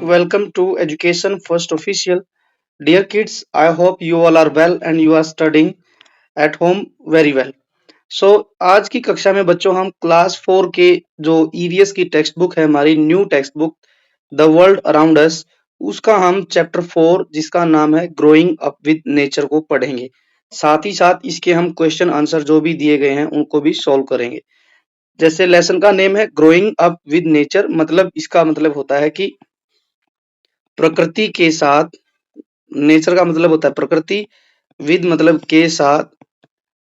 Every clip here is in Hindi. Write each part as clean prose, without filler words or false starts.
welcome to Education First Official. Dear kids, I hope you all are well and you are studying at home very well. So आज की कक्षा में बच्चों हम क्लास 4 के जो ईवीएस की टेक्स्ट बुक है, हमारी new text book the world around us, उसका हम चैप्टर 4 जिसका नाम है ग्रोइंग अप विद नेचर को पढ़ेंगे। साथ ही साथ इसके हम क्वेश्चन आंसर जो भी दिए गए हैं उनको भी सॉल्व करेंगे। जैसे लेसन का नेम है ग्रोइंग अप विद नेचर, मतलब इसका मतलब होता है कि प्रकृति के साथ, नेचर का मतलब होता है प्रकृति, विद मतलब के साथ,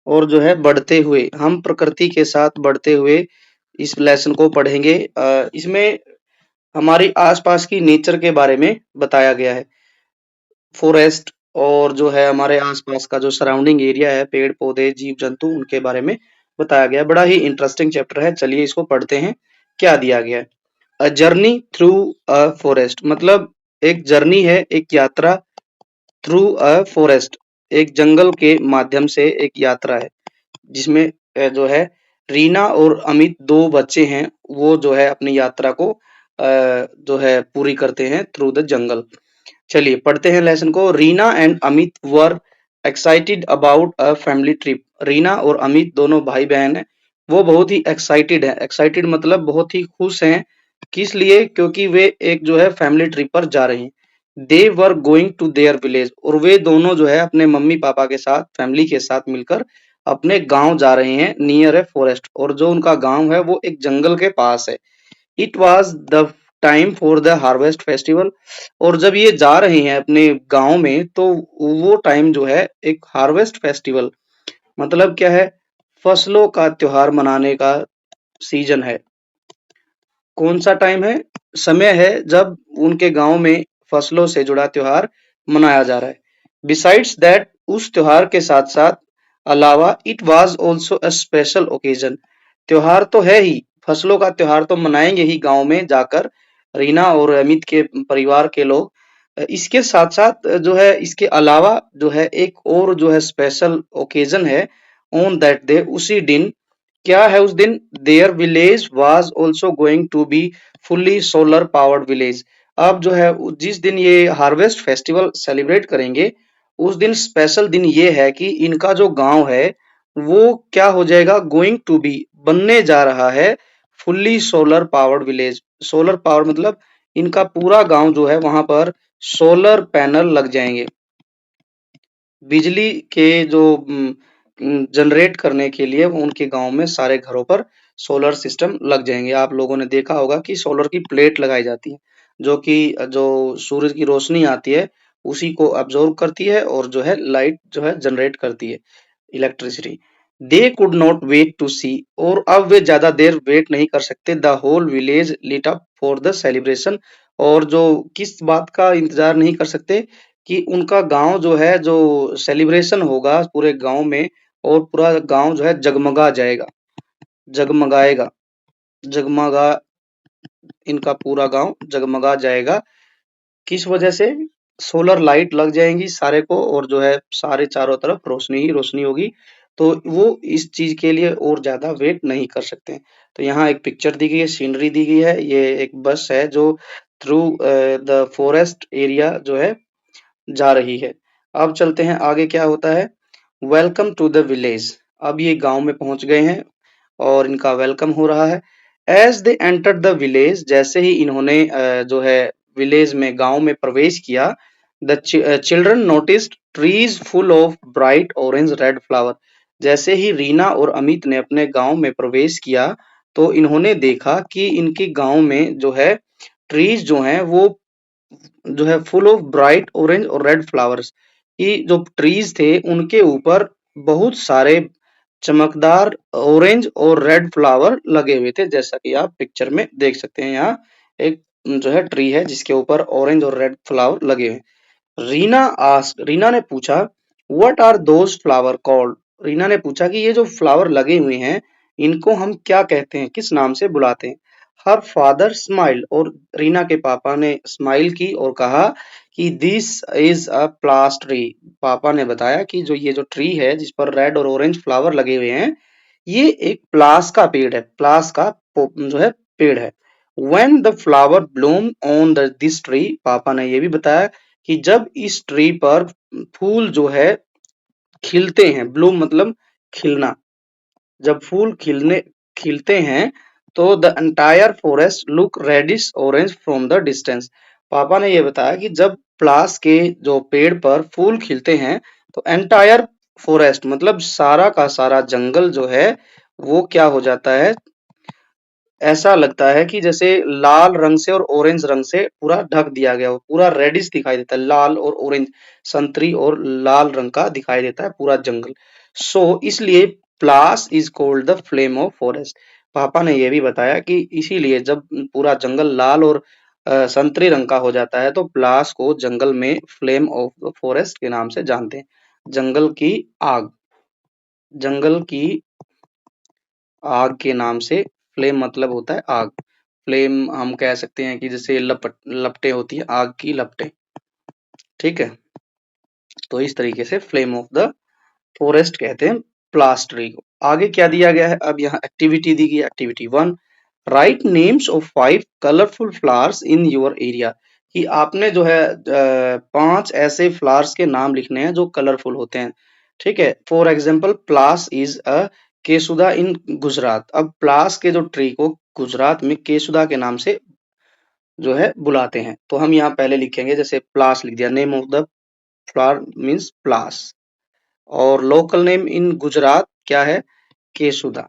और जो है बढ़ते हुए, हम प्रकृति के साथ बढ़ते हुए इस लेसन को पढ़ेंगे। इसमें हमारी आसपास की नेचर के बारे में बताया गया है, फॉरेस्ट और जो है हमारे आसपास का जो सराउंडिंग एरिया है, पेड़ पौधे जीव जंतु, उनके बारे में बताया गया है। बड़ा ही इंटरेस्टिंग चैप्टर है, चलिए इसको पढ़ते हैं। क्या दिया गया है? A journey through a forest, मतलब एक जर्नी है, एक यात्रा, थ्रू अ फॉरेस्ट, एक जंगल के माध्यम से एक यात्रा है, जिसमें जो है रीना और अमित दो बच्चे हैं, वो जो है अपनी यात्रा को जो है पूरी करते हैं थ्रू द जंगल। चलिए पढ़ते हैं लेसन को। Reena and Amit were excited about a family trip. Reena और अमित दोनों भाई बहन हैं, वो बहुत ही एक्साइटेड हैं। एक्साइटेड मतलब बहुत ही खुश हैं। किस लिए? क्योंकि वे एक जो है फैमिली ट्रिप पर जा रहे हैं। They were going to their village, और वे दोनों जो है अपने मम्मी पापा के साथ, फैमिली के साथ मिलकर अपने गांव जा रहे हैं, नियर ए फॉरेस्ट, और जो उनका गांव है वो एक जंगल के पास है। It was the time for the harvest festival, और जब ये जा रहे हैं अपने गांव में तो वो टाइम जो है एक हार्वेस्ट फेस्टिवल, मतलब क्या है? फसलों का त्योहार मनाने का सीजन है। कौन सा टाइम है? समय है जब उनके गांव में फसलों से जुड़ा त्योहार मनाया जा रहा है। बिसाइड्स दैट, उस त्योहार के साथ साथ, अलावा, it was also a special occasion, त्योहार तो है ही, फसलों का त्योहार तो मनाएंगे ही गांव में जाकर रीना और अमित के परिवार के लोग। इसके साथ साथ जो है, इसके अलावा जो है एक और जो है स्पेशल ओकेजन है। ऑन दैट डे, उसी दिन, क्या है उस दिन? Their village was also going to be fully solar powered village. अब जो है जिस दिन ये हार्वेस्ट फेस्टिवल सेलिब्रेट करेंगे, उस दिन स्पेशल दिन ये है कि इनका जो गांव है वो क्या हो जाएगा? गोइंग टू बी, बनने जा रहा है, fully solar powered village. Solar power मतलब इनका पूरा गांव जो है वहां पर सोलर पैनल लग जाएंगे। बिजली के जो जनरेट करने के लिए उनके गांव में सारे घरों पर सोलर सिस्टम लग जाएंगे। आप लोगों ने देखा होगा कि सोलर की प्लेट लगाई जाती है, जो कि जो सूरज की रोशनी आती है उसी को अब्जॉर्ब करती है और जो है लाइट जो है जनरेट करती है, electricity. They could not wait to see, और अब वे ज्यादा देर वेट नहीं कर सकते। The whole village lit up for the celebration, और जो किस बात का इंतजार नहीं कर सकते? कि उनका गांव जो है, जो सेलिब्रेशन होगा पूरे गांव में, और पूरा गांव जो है जगमगा जाएगा, जगमगाएगा, जगमगा, इनका पूरा गांव जगमगा जाएगा। किस वजह से? सोलर लाइट लग जाएंगी सारे को, और जो है सारे चारों तरफ रोशनी ही रोशनी होगी, तो वो इस चीज के लिए और ज्यादा वेट नहीं कर सकते हैं। तो यहाँ एक पिक्चर दी गई है, सीनरी दी गई है, ये एक बस है जो थ्रू द फॉरेस्ट एरिया जो है जा रही है। अब चलते हैं आगे, क्या होता है? वेलकम टू द विलेज, अब ये गांव में पहुंच गए हैं और इनका वेलकम हो रहा है। As they enter the village, जैसे ही इन्होंने जो है विलेज में, गांव में प्रवेश किया, the children noticed trees full of bright orange red flower. जैसे ही रीना और अमित ने अपने गांव में प्रवेश किया तो इन्होंने देखा कि इनके गांव में जो है ट्रीज जो हैं वो जो है फुल ऑफ ब्राइट ऑरेंज और रेड फ्लावर्स, की जो ट्रीज थे उनके ऊपर बहुत सारे चमकदार ऑरेंज और रेड फ्लावर लगे हुए थे, जैसा कि आप पिक्चर में देख सकते हैं। यहाँ एक जो है ट्री है जिसके ऊपर ऑरेंज और रेड फ्लावर लगे हुए हैं। रीना ने पूछा, what are those flower called? Reena ने पूछा कि ये जो फ्लावर लगे हुए हैं इनको हम क्या कहते हैं, किस नाम से बुलाते हैं? हर फादर स्माइल, और रीना के पापा ने स्माइल की और कहा कि this is a pliers tree. पापा ने बताया कि जो ये जो ट्री है जिस पर रेड और ऑरेंज फ्लावर लगे हुए हैं, ये एक प्लास का पेड़ है, प्लास का जो है पेड़ है। When the flower Bloom on this tree, पापा ने ये भी बताया कि जब इस ट्री पर फूल जो है खिलते हैं, ब्लूम मतलब खिलना, जब फूल खिलते हैं तो the entire forest look reddish orange from the distance. पापा ने ये बताया कि जब प्लास के जो पेड़ पर फूल खिलते हैं तो एंटायर फॉरेस्ट मतलब सारा का सारा जंगल जो है वो क्या हो जाता है, ऐसा लगता है कि जैसे लाल रंग से और ऑरेंज रंग से पूरा ढक दिया गया हो, पूरा रेडिश दिखाई देता है, लाल और ऑरेंज, संतरी और लाल रंग का दिखाई देता है पूरा जंगल। सो इसलिए palash is called the flame of forest. पापा ने यह भी बताया कि इसीलिए जब पूरा जंगल लाल और संतरी रंग का हो जाता है तो प्लास को जंगल में फ्लेम ऑफ फॉरेस्ट के नाम से जानते हैं, जंगल की आग, जंगल की आग के नाम से। फ्लेम मतलब होता है आग, फ्लेम हम कह सकते हैं कि जैसे लपटें होती है, आग की लपटें, ठीक है। तो इस तरीके से फ्लेम ऑफ द फॉरेस्ट कहते हैं प्लास ट्री को। आगे क्या दिया गया है, अब यहाँ एक्टिविटी दी गई, activity 1, right names of 5 colourful flowers in your area, कि आपने जो है 5 ऐसे फ्लावर्स के नाम लिखने हैं जो कलरफुल होते हैं, ठीक है। For example palash is a kesuda in Gujarat. अब प्लास के जो ट्री को गुजरात में केसुदा के नाम से जो है बुलाते हैं, तो हम यहाँ पहले लिखेंगे, जैसे प्लास लिख दिया, name of the flower means palash, और लोकल नेम इन गुजरात क्या है, केसुदा,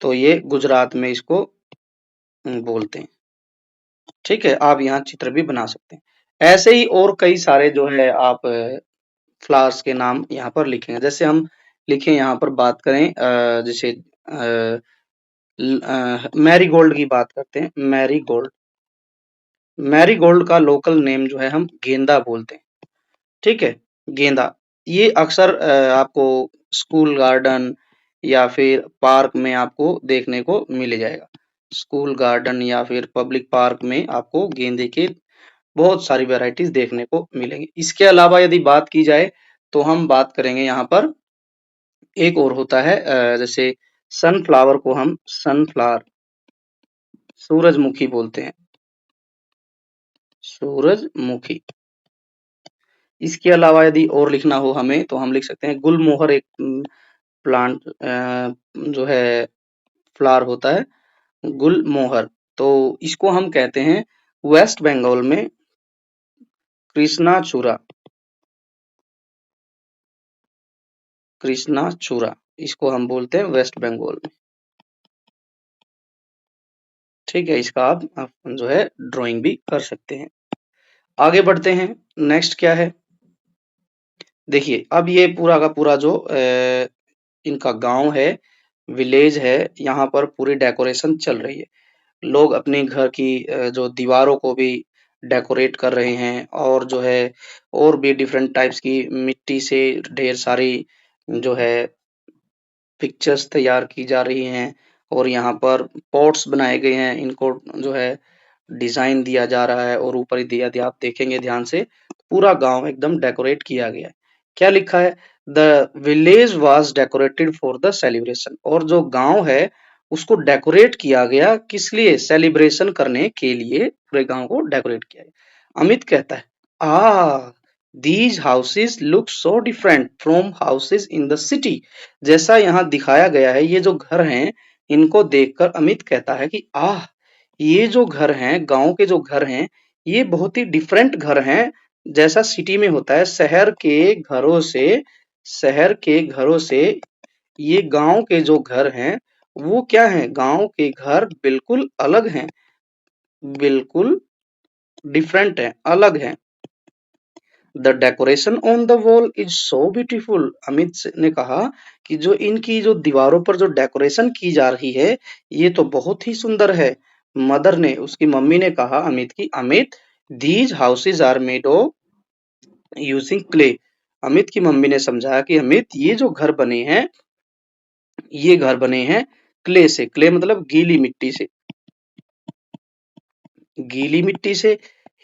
तो ये गुजरात में इसको बोलते हैं, ठीक है। आप यहाँ चित्र भी बना सकते हैं, ऐसे ही और कई सारे जो है आप फ्लावर्स के नाम यहाँ पर लिखेंगे। जैसे हम लिखें यहाँ पर बात करें जैसे मैरीगोल्ड की बात करते हैं, मैरीगोल्ड, मैरीगोल्ड का लोकल नेम जो है हम गेंदा बोलते हैं, ठीक है, गेंदा। ये अक्सर आपको स्कूल गार्डन या फिर पार्क में आपको देखने को मिल जाएगा, स्कूल गार्डन या फिर पब्लिक पार्क में आपको गेंदे के बहुत सारी वैरायटीज देखने को मिलेंगी। इसके अलावा यदि बात की जाए तो हम बात करेंगे यहाँ पर एक और होता है जैसे सनफ्लावर को हम सनफ्लावर, सूरजमुखी बोलते हैं, सूरजमुखी। इसके अलावा यदि और लिखना हो हमें तो हम लिख सकते हैं गुलमोहर, एक प्लांट जो है फ्लावर होता है गुलमोहर, तो इसको हम कहते हैं वेस्ट बंगाल में कृष्णाचूड़ा, कृष्णाचूड़ा इसको हम बोलते हैं वेस्ट बंगाल में, ठीक है। इसका आप जो है ड्राइंग भी कर सकते हैं। आगे बढ़ते हैं, नेक्स्ट क्या है, देखिए अब ये पूरा का पूरा जो इनका गांव है, विलेज है, यहाँ पर पूरी डेकोरेशन चल रही है, लोग अपने घर की जो दीवारों को भी डेकोरेट कर रहे हैं, और जो है और भी डिफरेंट टाइप्स की मिट्टी से ढेर सारी जो है पिक्चर्स तैयार की जा रही हैं, और यहाँ पर पॉट्स बनाए गए हैं, इनको जो है डिजाइन दिया जा रहा है, और ऊपर ही दिया दिया आप देखेंगे ध्यान से, पूरा गांव एकदम डेकोरेट किया गया है। क्या लिखा है, the village was decorated for the celebration, और जो गांव है उसको डेकोरेट किया गया किस लिए, सेलिब्रेशन करने के लिए पूरे गांव को डेकोरेट किया गया। अमित कहता है, ah these houses look so different from houses in the city, जैसा यहाँ दिखाया गया है, ये जो घर हैं इनको देखकर अमित कहता है कि आह, ये जो घर हैं, गांव के जो घर हैं, ये बहुत ही डिफरेंट घर हैं, जैसा सिटी में होता है। शहर के घरों से ये गांव के जो घर हैं वो क्या हैं, गांव के घर बिल्कुल अलग हैं, बिल्कुल डिफरेंट हैं, अलग हैं। The decoration on the wall is so beautiful, Amit ने कहा कि जो इनकी जो दीवारों पर जो डेकोरेशन की जा रही है ये तो बहुत ही सुंदर है। मदर ने, उसकी मम्मी ने कहा अमित की, Amit these houses are made of using clay, Amit की मम्मी ने समझाया कि अमित ये जो घर बने हैं, ये घर बने हैं क्ले से, क्ले मतलब गीली मिट्टी से, गीली मिट्टी से।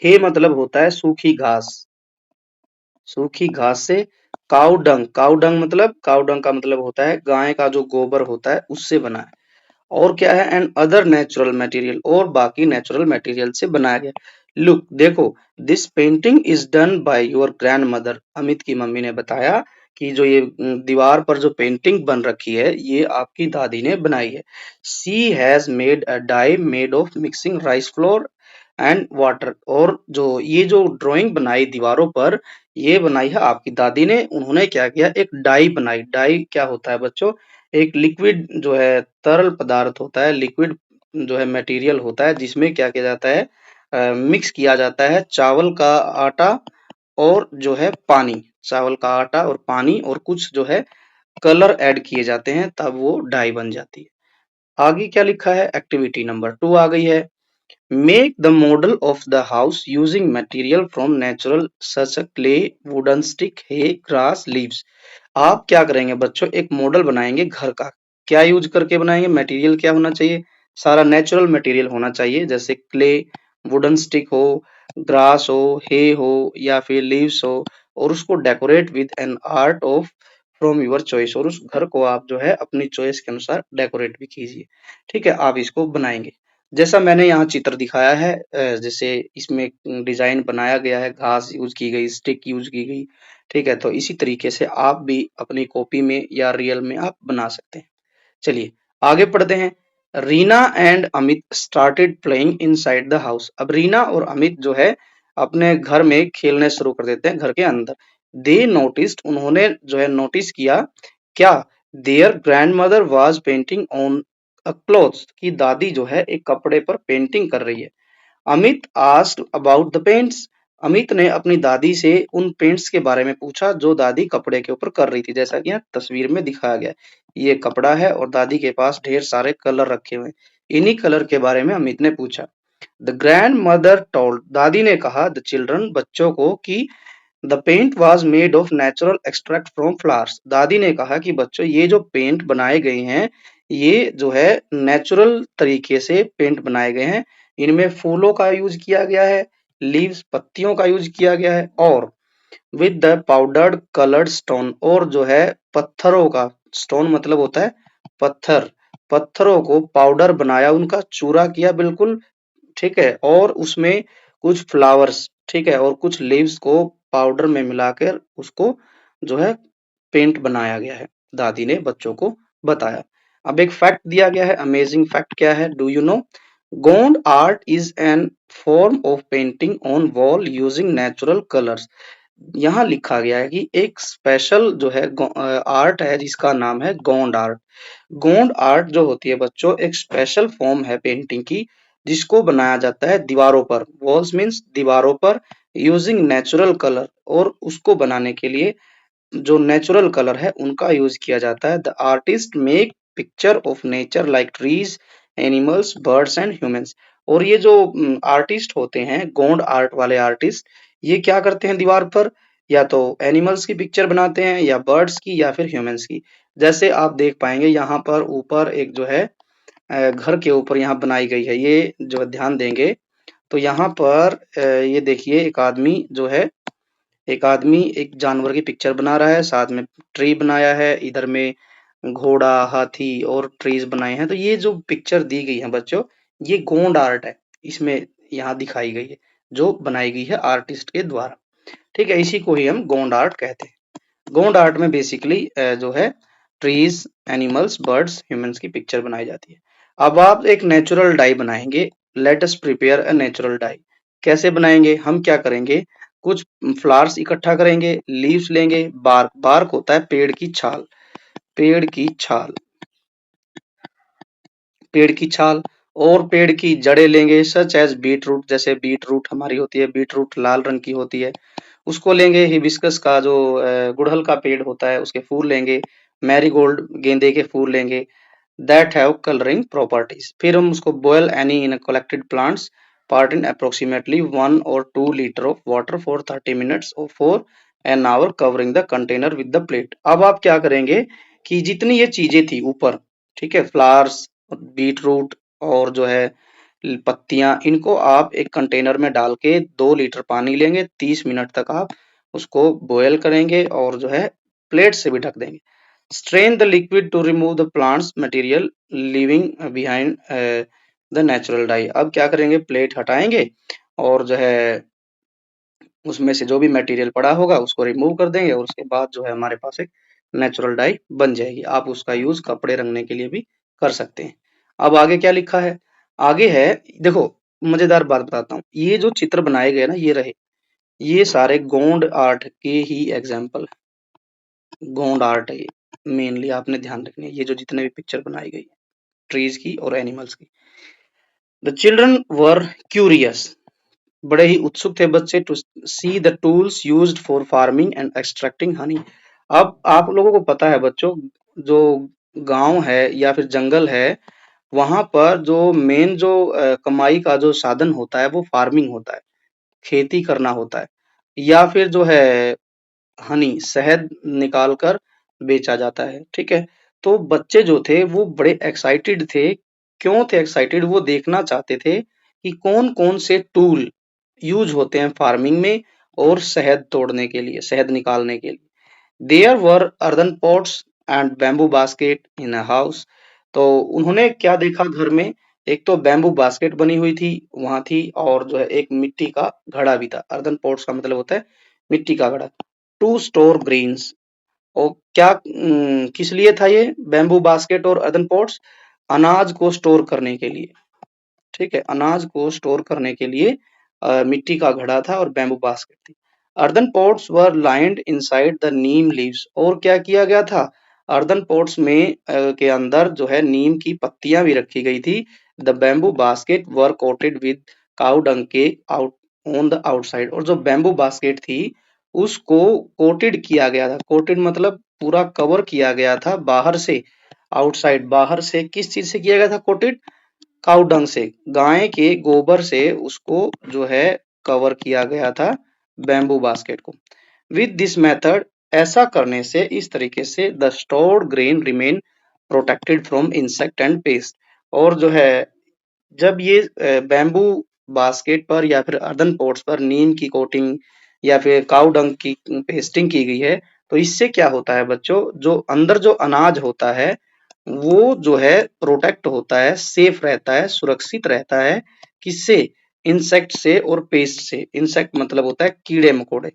हे मतलब होता है सूखी घास, सूखी घास से। काऊ डंग, काऊ डंग मतलब, काऊ डंग का मतलब होता है गाय का जो गोबर होता है उससे बना है। और क्या है, एंड अदर नेचुरल मटेरियल, और बाकी नेचुरल मटेरियल से बनाया गया। लुक देखो, this painting is done by your grand mother. Amit की मम्मी ने बताया कि जो ये दीवार पर जो पेंटिंग बन रखी है ये आपकी दादी ने बनाई है। She has made a dye made of mixing rice flour and water. और जो ये जो ड्राइंग बनाई दीवारों पर, ये बनाई है आपकी दादी ने। उन्होंने क्या किया, एक डाई बनाई। डाई क्या होता है बच्चों, एक लिक्विड जो है तरल पदार्थ होता है, लिक्विड जो है मटेरियल होता है, जिसमें क्या किया जाता है, मिक्स किया जाता है चावल का आटा और जो है पानी। चावल का आटा और पानी और कुछ जो है कलर ऐड किए जाते हैं, तब वो डाई बन जाती है। आगे क्या लिखा है, एक्टिविटी नंबर 2 आ गई है। Make the model of the house using material from natural such a clay, wooden stick, hay, grass, leaves. आप क्या करेंगे बच्चों, एक मॉडल बनाएंगे घर का। क्या यूज करके बनाएंगे, मटेरियल क्या होना चाहिए, सारा नेचुरल मटेरियल होना चाहिए, जैसे क्ले, वुडन स्टिक हो, ग्रास हो, हे हो, या फिर लीव्स हो। और उसको decorate with an art of from your choice. और उस घर को आप जो है अपनी चॉइस के अनुसार डेकोरेट भी कीजिए। ठीक है, आप इसको बनाएंगे जैसा मैंने यहाँ चित्र दिखाया है। जैसे इसमें डिजाइन बनाया गया है, घास यूज की गई, स्टिक यूज की गई। ठीक है, तो इसी तरीके से आप भी अपनी कॉपी में या रियल में आप बना सकते हैं। चलिए आगे पढ़ते हैं। Reena and Amit started playing inside the house. अब रीना और अमित जो है अपने घर में खेलने शुरू कर देते हैं, घर के अंदर। दे नोटिस्ड, उन्होंने जो है नोटिस किया, क्या, their grandmother was painting on a clothes, की दादी जो है एक कपड़े पर पेंटिंग कर रही है। Amit asked about the paints. Amit ने अपनी दादी से उन पेंट्स के बारे में पूछा जो दादी कपड़े के ऊपर कर रही थी, जैसा कि यहाँ तस्वीर में दिखाया गया है। ये कपड़ा है और दादी के पास ढेर सारे कलर रखे हुए हैं। इन्हीं कलर के बारे में अमित ने पूछा। द ग्रैंड मदर टोल्ड, दादी ने कहा, द चिल्ड्रन, बच्चों को, कि the paint was made of natural extract from flowers. दादी ने कहा कि बच्चों ये जो पेंट बनाए गए हैं, ये जो है नेचुरल तरीके से पेंट बनाए गए हैं। इनमें फूलों का यूज किया गया है, लीव्स, पत्तियों का यूज किया गया है, और with the powdered coloured stone, और जो है पत्थरों का, स्टोन मतलब होता है पत्थर, पत्थरों को पाउडर बनाया, उनका चूरा किया बिल्कुल। ठीक है, और उसमें कुछ फ्लावर्स, ठीक है, और कुछ लीव्स को पाउडर में मिलाकर उसको जो है पेंट बनाया गया है। दादी ने बच्चों को बताया। अब एक फैक्ट दिया गया है, अमेजिंग फैक्ट क्या है, do you no, Gond art is an form of painting on wall using natural colours. यहाँ लिखा गया है कि एक स्पेशल जो है आर्ट है जिसका नाम है गोंड आर्ट। गोंड आर्ट जो होती है बच्चों, एक स्पेशल फॉर्म है पेंटिंग की, जिसको बनाया जाता है दीवारों पर, वॉल्स मीन्स दीवारों पर, यूजिंग नेचुरल कलर, और उसको बनाने के लिए जो नेचुरल कलर है उनका यूज किया जाता है। The artist make picture of nature like trees, animals, birds and humans. और ये जो आर्टिस्ट होते हैं, गोंड आर्ट वाले आर्टिस्ट, ये क्या करते हैं दीवार पर, या तो एनिमल्स की पिक्चर बनाते हैं, या बर्ड्स की, या फिर ह्यूमंस की। जैसे आप देख पाएंगे यहाँ पर ऊपर एक जो है घर के ऊपर यहाँ बनाई गई है, ये जो है ध्यान देंगे तो यहाँ पर ये देखिए, एक आदमी एक जानवर की पिक्चर बना रहा है, साथ में ट्री बनाया है, इधर में घोड़ा, हाथी और ट्रीज बनाए हैं। तो ये जो पिक्चर दी गई है बच्चों, ये गोंड आर्ट है, इसमें यहाँ दिखाई गई है, जो बनाई गई है आर्टिस्ट के द्वारा। ठीक है, इसी को ही हम गोंड आर्ट कहते हैं। गोंड आर्ट में बेसिकली जो है ट्रीज, एनिमल्स, बर्ड्स, ह्यूमंस की पिक्चर बनाई जाती है। अब आप एक नेचुरल डाई बनाएंगे। Let us prepare a natural die. कैसे बनाएंगे, हम क्या करेंगे, कुछ फ्लावर्स इकट्ठा करेंगे, लीव्स लेंगे, बार्क, बार्क होता है पेड़ की छाल, पेड़ की छाल, पेड़ की छाल, और पेड़ की जड़ें लेंगे, सच एज बीट रूट, जैसे बीट रूट हमारी होती है, बीट रूट लाल रंग की होती है, उसको लेंगे। हिबिस्कस का जो गुड़हल का पेड़ होता है उसके फूल लेंगे। मैरीगोल्ड, गेंदे के फूल लेंगे, दैट हैव कलरिंग प्रॉपर्टीज। फिर हम उसको boil any in collected plants part in approximately 1 or 2 litre of water for 30 minutes और for an hour, covering the container with the plate. अब आप क्या करेंगे कि जितनी ये चीजें थी ऊपर, ठीक है, फ्लावर्स, बीट रूट और जो है पत्तियां, इनको आप एक कंटेनर में डाल के 2 लीटर पानी लेंगे, 30 मिनट तक आप उसको बॉयल करेंगे और जो है प्लेट से भी ढक देंगे। Strain the liquid to remove the plant's material, leaving behind the natural dye. अब क्या करेंगे, प्लेट हटाएंगे और जो है उसमें से जो भी मटेरियल पड़ा होगा उसको रिमूव कर देंगे और उसके बाद जो है हमारे पास एक नेचुरल डाई बन जाएगी। आप उसका यूज कपड़े रंगने के लिए भी कर सकते हैं। अब आगे क्या लिखा है, आगे है, देखो मजेदार बात बताता हूँ, ये जो चित्र बनाए गए ना ये रहे, ये सारे गोंड आर्ट के ही एग्जाम्पल है। गोंड आर्ट है ये, मेनली आपने ध्यान रखनी है, ये जो जितने भी पिक्चर बनाई गई है ट्रीज की और एनिमल्स की। द चिल्ड्रन वर क्यूरियस, बड़े ही उत्सुक थे बच्चे, to see the tools used for farming and extracting honey. अब आप लोगों को पता है बच्चों, जो गांव है या फिर जंगल है, वहां पर जो मेन जो कमाई का जो साधन होता है वो फार्मिंग होता है, खेती करना होता है, या फिर जो है हनी शहद निकाल कर बेचा जाता है। ठीक है, तो बच्चे जो थे वो बड़े एक्साइटेड थे। क्यों थे एक्साइटेड, वो देखना चाहते थे कि कौन कौन से टूल यूज होते हैं फार्मिंग में और शहद तोड़ने के लिए, शहद निकालने के लिए। There were earthen pots and bamboo basket in a house. तो उन्होंने क्या देखा घर में, एक तो बैम्बू बास्केट बनी हुई थी वहां थी, और जो है एक मिट्टी का घड़ा भी था। अर्दन पॉट्स का मतलब होता है मिट्टी का घड़ा। टू स्टोर ग्रेन्स, और क्या किस लिए था ये बैम्बू बास्केट और अर्दन पॉट्स, अनाज को स्टोर करने के लिए। ठीक है, अनाज को स्टोर करने के लिए मिट्टी का घड़ा था और बैम्बू बास्केट थी। Earthen pots were lined inside the Neem leaves, और क्या किया गया था, अर्दन पॉट्स में के अंदर जो है नीम की पत्तियां भी रखी गई थी। The bamboo basket were coated with cow dung के आउट ऑन द आउटसाइड, और जो बैम्बू बास्केट थी उसको कोटेड किया गया था। कोटेड मतलब पूरा कवर किया गया था बाहर से, आउटसाइड बाहर से किस चीज से किया गया था कोटेड, काउ डंग से, गाय के गोबर से उसको जो है कवर किया गया था बैम्बू बास्केट को। विद दिस मेथड, ऐसा करने से, इस तरीके से, the stored grain remain protected from insect and paste. और जो है जब ये बैम्बू बास्केट पर या फिर अर्दन पोट्स पर नीम की कोटिंग या फिर काउ डंग की पेस्टिंग की गई है, तो इससे क्या होता है बच्चों, जो अंदर जो अनाज होता है वो जो है प्रोटेक्ट होता है, सेफ रहता है, सुरक्षित रहता है। किससे, इंसेक्ट से और पेस्ट से। इंसेक्ट मतलब होता है कीड़े मकोड़े,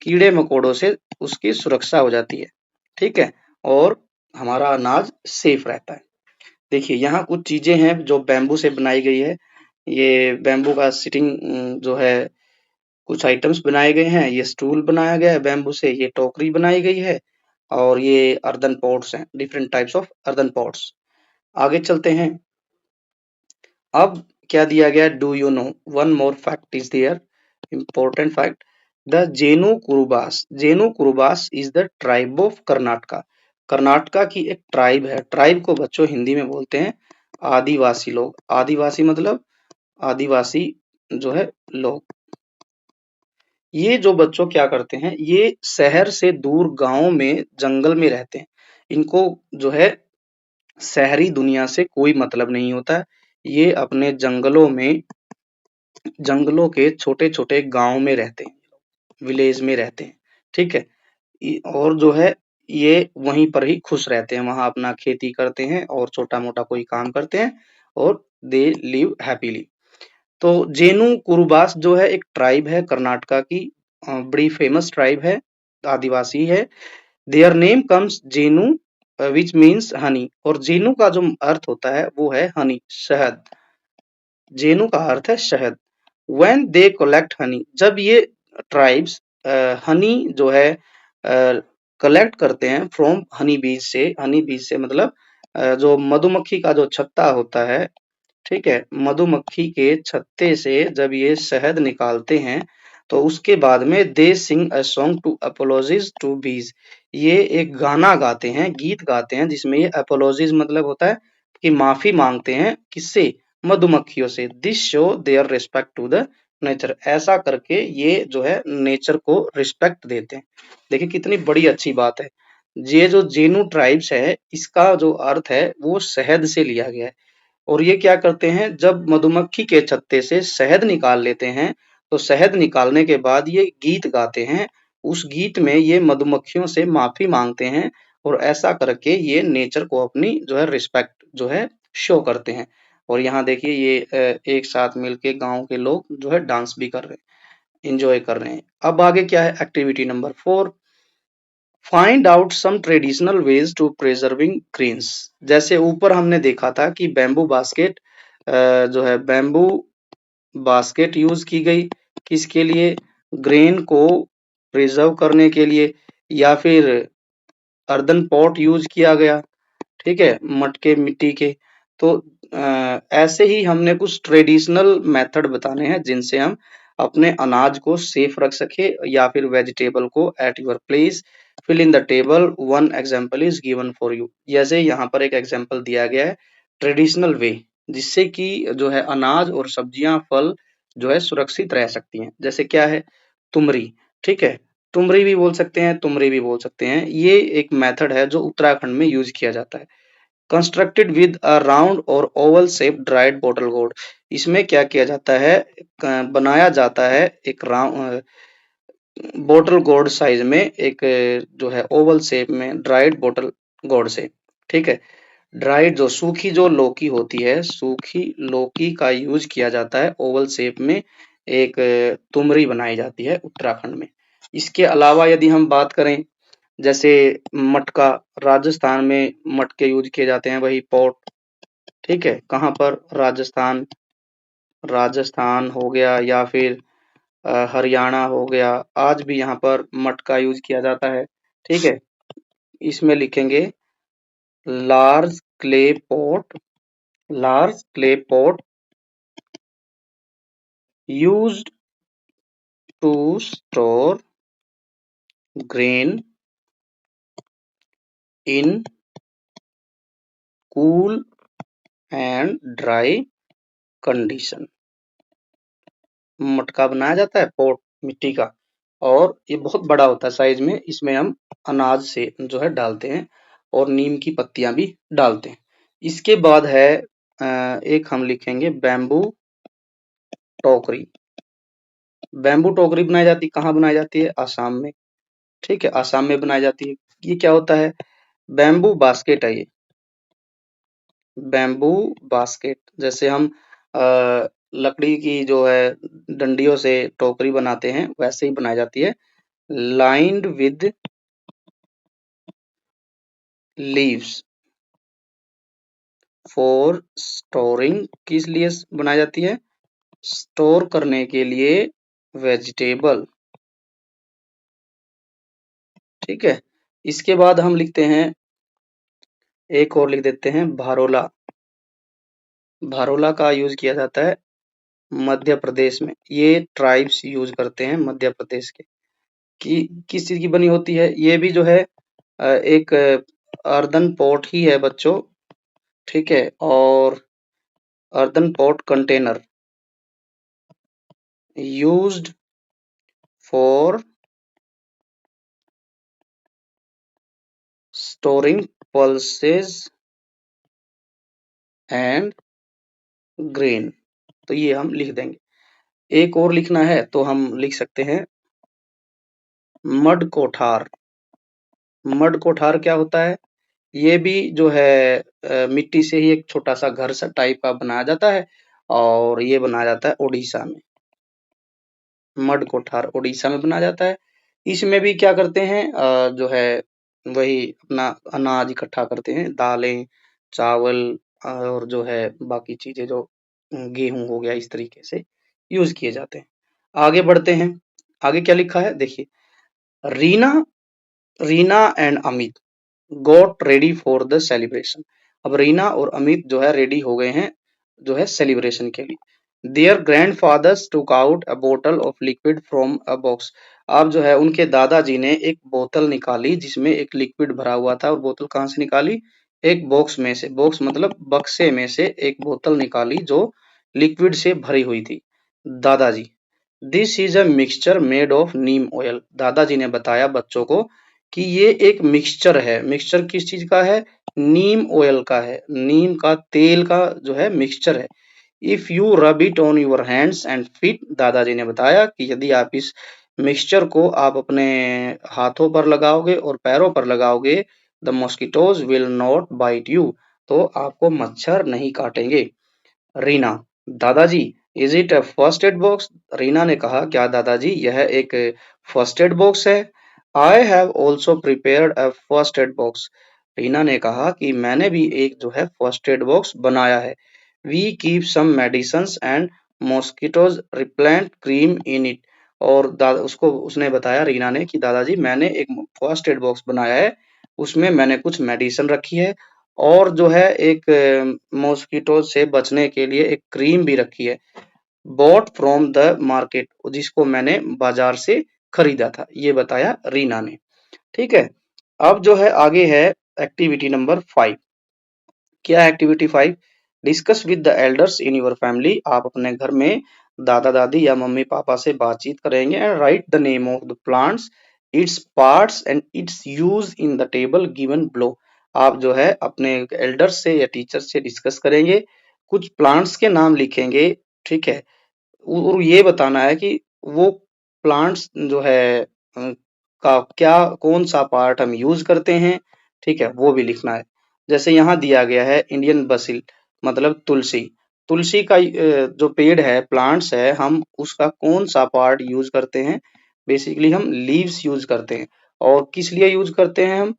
कीड़े मकोड़ों से उसकी सुरक्षा हो जाती है। ठीक है, और हमारा अनाज सेफ रहता है। देखिए यहाँ कुछ चीजें हैं जो बैम्बू से बनाई गई है। ये बैम्बू का सिटिंग जो है कुछ आइटम्स बनाए गए हैं, ये स्टूल बनाया गया है बैम्बू से, ये टोकरी बनाई गई है, और ये अर्दन पॉट्स हैं, different types of earthen pots. आगे चलते हैं। अब क्या दिया गया, do you know, one more fact is there, important fact. The Jenu Kurubas, Jenu Kurubas is the tribe of Karnataka. Karnataka की एक ट्राइब है। ट्राइब को बच्चों हिंदी में बोलते हैं आदिवासी लोग। आदिवासी मतलब आदिवासी जो है लोग। ये जो बच्चों क्या करते हैं, ये शहर से दूर गांव में जंगल में रहते हैं। इनको जो है शहरी दुनिया से कोई मतलब नहीं होता है। ये अपने जंगलों में, जंगलों के छोटे छोटे गांव में रहते हैं, विलेज में रहते हैं। ठीक है, और जो है ये वहीं पर ही खुश रहते हैं, वहां अपना खेती करते हैं और छोटा मोटा कोई काम करते हैं, और दे लिव हैप्पीली। तो जेनु कुरुबास जो है एक ट्राइब है कर्नाटका की, बड़ी फेमस ट्राइब है, आदिवासी है। Their name comes Jenu which means honey, और जेनु का जो अर्थ होता है वो है हनी, शहद। जेनु का अर्थ है शहद। व्हेन दे कलेक्ट हनी, जब ये ट्राइब्स हनी जो है कलेक्ट करते हैं फ्रॉम हनी बीज से। हनी बीज से मतलब जो मधुमक्खी का जो छत्ता होता है, ठीक है, मधुमक्खी के छत्ते से जब ये शहद निकालते हैं तो उसके बाद में दे सिंग अ सॉन्ग टू अपोलॉजिज टू बीज, ये एक गाना गाते हैं, गीत गाते हैं, जिसमें ये अपोलॉजिज मतलब होता है कि माफी मांगते हैं, किससे, मधुमक्खियों से। This show their respect to the nature, ऐसा करके ये जो है नेचर को रिस्पेक्ट देते हैं। देखिए कितनी बड़ी अच्छी बात है। ये जो जेनू ट्राइब्स है इसका जो अर्थ है वो शहद से लिया गया है। और ये क्या करते हैं, जब मधुमक्खी के छत्ते से शहद निकाल लेते हैं तो शहद निकालने के बाद ये गीत गाते हैं। उस गीत में ये मधुमक्खियों से माफी मांगते हैं और ऐसा करके ये नेचर को अपनी जो है रिस्पेक्ट जो है शो करते हैं। और यहाँ देखिए ये एक साथ मिलके गांव के लोग जो है डांस भी कर रहे हैं, एंजॉय कर रहे हैं। अब आगे क्या है, activity number 4, find out some traditional ways to preserving grains. जैसे ऊपर हमने देखा था कि बैम्बू बास्केट जो है बैम्बू बास्केट यूज की गई किसके लिए, ग्रेन को प्रिजर्व करने के लिए, या फिर अर्दन पॉट यूज किया गया, ठीक है, मटके मिट्टी के। तो ऐसे ही हमने कुछ ट्रेडिशनल मेथड बताने हैं जिनसे हम अपने अनाज को सेफ रख सके या फिर वेजिटेबल को at your place. Fill in the table, one example is given for you. जैसे यहाँ पर एक एग्जांपल दिया गया है ट्रेडिशनल वे, जिससे कि जो है अनाज और सब्जियां फल जो है सुरक्षित रह सकती हैं। जैसे क्या है, तुमरी, ठीक है, तुमरी भी बोल सकते हैं, तुमरी भी बोल सकते हैं। ये एक मेथड है जो उत्तराखंड में यूज किया जाता है। कंस्ट्रक्टेड विद अ राउंड और Oval shape dried bottle gourd. इसमें क्या किया जाता है, बनाया जाता है एक राउंड बॉटल गोर्ड साइज में, एक जो है ओवल शेप में ड्राइड बॉटल गोर्ड से, ठीक है। ड्राइड जो सूखी जो लौकी होती है, सूखी लौकी का यूज किया जाता है ओवल शेप में, एक तुमरी बनाई जाती है उत्तराखंड में। इसके अलावा यदि हम बात करें, जैसे मटका, राजस्थान में मटके यूज किए जाते हैं, वही पॉट, ठीक है, कहाँ पर, राजस्थान, राजस्थान हो गया या फिर हरियाणा हो गया, आज भी यहाँ पर मटका यूज किया जाता है, ठीक है। इसमें लिखेंगे large clay pot, large clay pot used to store grain in cool and dry condition। मटका बनाया जाता है पॉट मिट्टी का, और ये बहुत बड़ा होता है साइज में। इसमें हम अनाज से जो है डालते हैं और नीम की पत्तियां भी डालते हैं। इसके बाद है एक हम लिखेंगे बैम्बू टोकरी। बैम्बू टोकरी बनाई जाती है, कहाँ बनाई जाती है, आसाम में, ठीक है, आसाम में बनाई जाती है। ये क्या होता है, बैम्बू बास्केट है ये, बैम्बू बास्केट। जैसे हम लकड़ी की जो है डंडियों से टोकरी बनाते हैं, वैसे ही बनाई जाती है। Lined with leaves for storing, किस लिए बनाई जाती है, स्टोर करने के लिए वेजिटेबल, ठीक है। इसके बाद हम लिखते हैं, एक और लिख देते हैं भारोला। भारोला का यूज किया जाता है मध्य प्रदेश में, ये ट्राइब्स यूज करते हैं मध्य प्रदेश के। कि किस चीज की बनी होती है, ये भी जो है एक अर्दन पॉट ही है बच्चों, ठीक है। और earthen pot container used for storing pulses and grain. तो ये हम लिख देंगे। एक और लिखना है तो हम लिख सकते हैं मड कोठार। मड कोठार क्या होता है, ये भी जो है मिट्टी से ही एक छोटा सा घर सा टाइप का बनाया जाता है, और ये बनाया जाता है उड़ीसा में। मड कोठार उड़ीसा में बनाया जाता है। इसमें भी क्या करते हैं, जो है वही अपना अनाज इकट्ठा करते हैं, दालें, चावल और जो है बाकी चीजें जो गेहूं हो गया, इस तरीके से यूज किए जाते हैं। आगे बढ़ते हैं, आगे क्या लिखा है देखिए, Reena, Reena and Amit got ready for the celebration. अब रीना और अमित जो है रेडी हो गए हैं जो है सेलिब्रेशन के लिए। Their grandfathers took out a bottle of liquid from a box. अब जो है उनके दादाजी ने एक बोतल निकाली जिसमें एक लिक्विड भरा हुआ था, और बोतल कहाँ से निकाली, एक बॉक्स में से, बॉक्स मतलब बक्से में से एक बोतल निकाली जो लिक्विड से भरी हुई थी। दादाजी, this is a mixture made of Neem oil. दादाजी ने बताया बच्चों को कि ये एक मिक्सचर है। मिक्सचर किस चीज का है, नीम ऑयल का है, नीम का तेल का जो है मिक्सचर है। If you rub it on your hands and feet, दादाजी ने बताया कि यदि आप इस मिक्सचर को आप अपने हाथों पर लगाओगे और पैरों पर लगाओगे the mosquitoes will not bite you, तो आपको मच्छर नहीं काटेंगे। रीना, दादाजी, is it a first aid box? रीना ने कहा, क्या दादाजी यह एक फर्स्ट एड बॉक्स है? I have also prepared a first aid box. रीना ने कहा कि मैंने भी एक जो है फर्स्ट एड बॉक्स बनाया है। We keep some medicines and mosquitoes repellent cream in it. और उसको उसने बताया, रीना ने, कि दादाजी मैंने एक फर्स्ट एड बॉक्स बनाया है, उसमें मैंने कुछ मेडिसिन रखी है और जो है एक मॉस्किटो से बचने के लिए एक क्रीम भी रखी है, बॉट फ्रॉम द मार्केट, जिसको मैंने बाजार से खरीदा था, ये बताया रीना ने। ठीक है, अब जो है आगे है एक्टिविटी नंबर 5। क्या activity 5? Discuss with the elders in your family. आप अपने घर में दादा दादी या मम्मी पापा से बातचीत करेंगे। And right the name of the plants, its parts and it's use in the table given below. आप जो है अपने एल्डर्स से या टीचर से डिस्कस करेंगे, कुछ प्लांट्स के नाम लिखेंगे, ठीक है, और ये बताना है कि वो प्लांट्स जो है का क्या कौन सा पार्ट हम यूज करते हैं, ठीक है, वो भी लिखना है। जैसे यहाँ दिया गया है इंडियन बसिल, मतलब तुलसी। तुलसी का जो पेड़ है, प्लांट्स है, हम उसका कौन सा पार्ट यूज करते हैं? बेसिकली हम लीव्स यूज करते हैं। और किस लिए यूज करते हैं हम?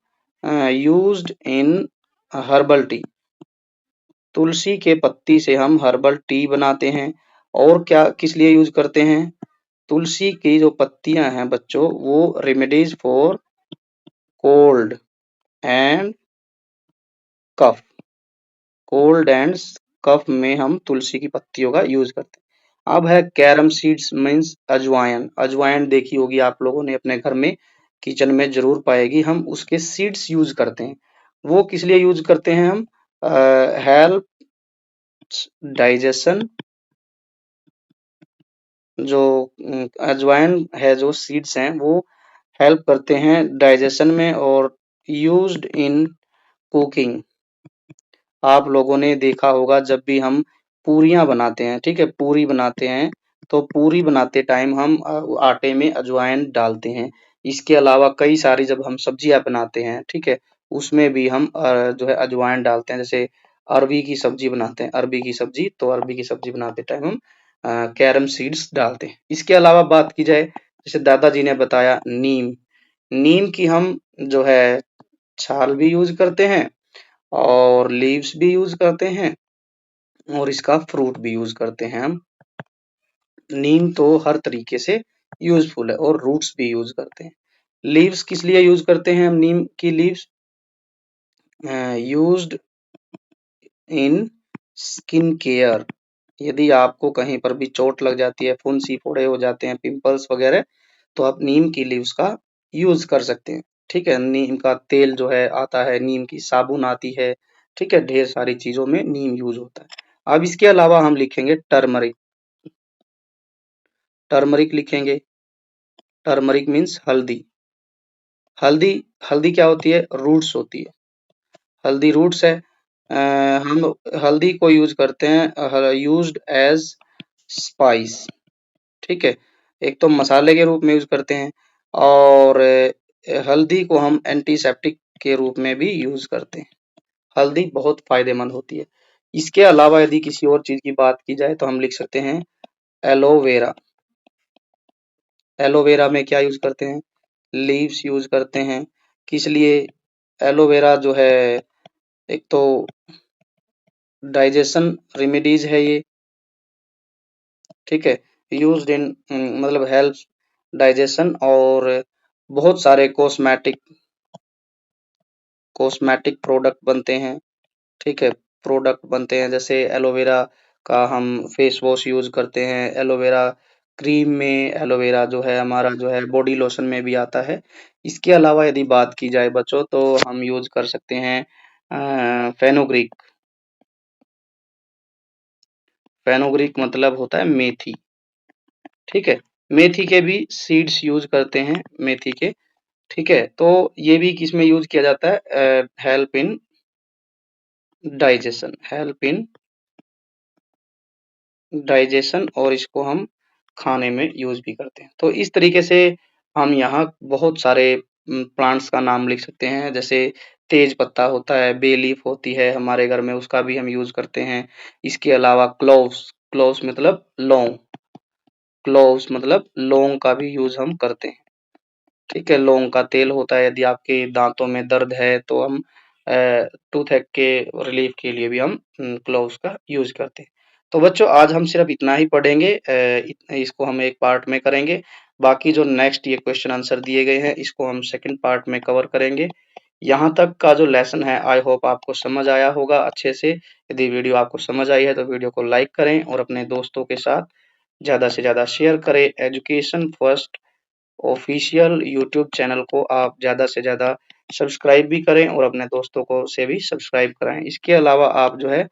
Used in herbal tea. तुलसी के पत्ती से हम हर्बल टी बनाते हैं। और क्या किस लिए यूज करते हैं? तुलसी की जो पत्तियां हैं बच्चों, वो remedies for cold and cough. Cold and cough में हम तुलसी की पत्तियों का यूज करते हैं। अब है कैरम सीड्स मीन्स अजवाइन। अजवाइन देखी होगी आप लोगों ने अपने घर में, किचन में जरूर पाएगी। हम उसके सीड्स यूज करते हैं। वो किस लिए यूज करते हैं हम? Help digestion. जो अजवाइन है, जो सीड्स हैं, वो हेल्प करते हैं डाइजेशन में। और यूज्ड इन कुकिंग। आप लोगों ने देखा होगा जब भी हम पूरियां बनाते हैं, ठीक है, पूरी बनाते हैं, तो पूरी बनाते टाइम हम आटे में अजवाइन डालते हैं। इसके अलावा कई सारी जब हम सब्जियां बनाते हैं, ठीक है, उसमें भी हम जो है अजवाइन डालते हैं। जैसे अरबी की सब्जी बनाते हैं, अरबी की सब्जी, तो अरबी की सब्जी बनाते टाइम हम कैरम सीड्स डालते हैं। इसके अलावा बात की जाए, जैसे दादाजी ने बताया नीम। नीम की हम जो है छाल भी यूज करते हैं और लीव्स भी यूज करते हैं और इसका फ्रूट भी यूज करते हैं हम। नीम तो हर तरीके से यूजफुल है और रूट्स भी यूज करते हैं। लीव्स किस लिए यूज करते हैं हम? नीम की leaves used in skin care. यदि आपको कहीं पर भी चोट लग जाती है, फुंसी फोड़े हो जाते हैं, पिंपल्स वगैरह, तो आप नीम की लीव्स का यूज कर सकते हैं। ठीक है, नीम का तेल जो है आता है, नीम की साबुन आती है, ठीक है, ढेर सारी चीजों में नीम यूज होता है। अब इसके अलावा हम लिखेंगे टर्मरिक। टर्मरिक लिखेंगे। टर्मरिक मीन्स हल्दी। हल्दी, हल्दी क्या होती है? रूट्स होती है। हल्दी रूट्स है। हम हल्दी को यूज करते हैं, यूज्ड एज स्पाइस। ठीक है, एक तो मसाले के रूप में यूज करते हैं और हल्दी को हम एंटीसेप्टिक के रूप में भी यूज करते हैं। हल्दी बहुत फायदेमंद होती है। इसके अलावा यदि किसी और चीज की बात की जाए तो हम लिख सकते हैं एलोवेरा। एलोवेरा में क्या यूज करते हैं? लीव्स यूज करते हैं। किस लिए? एलोवेरा जो है एक तो डाइजेशन रेमेडीज है ये, ठीक है, यूज्ड इन मतलब हेल्प डाइजेशन। और बहुत सारे कॉस्मेटिक कॉस्मेटिक प्रोडक्ट बनते हैं, ठीक है, प्रोडक्ट बनते हैं। जैसे एलोवेरा का हम फेस वॉश यूज करते हैं, एलोवेरा क्रीम में एलोवेरा जो है हमारा जो है बॉडी लोशन में भी आता है। इसके अलावा यदि बात की जाए बच्चों, तो हम यूज कर सकते हैं फेनुग्रीक। फेनुग्रीक मतलब होता है मेथी, ठीक है, मेथी के भी सीड्स यूज करते हैं, मेथी के, ठीक है। तो ये भी किसमें यूज किया जाता है? Help in digestion, help in digestion, और इसको हम खाने में यूज भी करते हैं। तो इस तरीके से हम यहाँ बहुत सारे प्लांट्स का नाम लिख सकते हैं। जैसे तेज पत्ता होता है, बे लीफ होती है हमारे घर में, उसका भी हम यूज करते हैं। इसके अलावा क्लोव्स, क्लोव्स मतलब लौंग, क्लोव्स मतलब लौंग का भी यूज हम करते हैं। ठीक है, लौंग का तेल होता है, यदि आपके दांतों में दर्द है तो हम टूथ एक के रिलीफ के लिए भी हम क्लोव्स का यूज करते हैं। तो बच्चों आज हम सिर्फ इतना ही पढ़ेंगे, इसको हम एक पार्ट में करेंगे। बाकी जो नेक्स्ट ये क्वेश्चन आंसर दिए गए हैं इसको हम सेकंड पार्ट में कवर करेंगे। यहाँ तक का जो लेसन है आई होप आपको समझ आया होगा अच्छे से। यदि वीडियो आपको समझ आई है तो वीडियो को लाइक करें और अपने दोस्तों के साथ ज्यादा से ज्यादा शेयर करें। Education first official YouTube channel को आप ज़्यादा से ज़्यादा सब्सक्राइब भी करें और अपने दोस्तों को से भी सब्सक्राइब कराएं। इसके अलावा आप जो है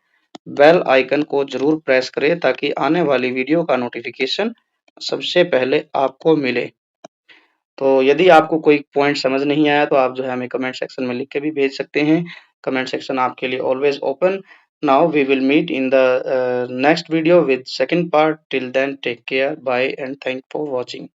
बेल आइकन को जरूर प्रेस करें ताकि आने वाली वीडियो का नोटिफिकेशन सबसे पहले आपको मिले। तो यदि आपको कोई पॉइंट समझ नहीं आया तो आप जो है हमें कमेंट सेक्शन में लिख के भी भेज सकते हैं। कमेंट सेक्शन आपके लिए always open. Now we will meet in the next video with second part. Till then take care, bye and thank for watching.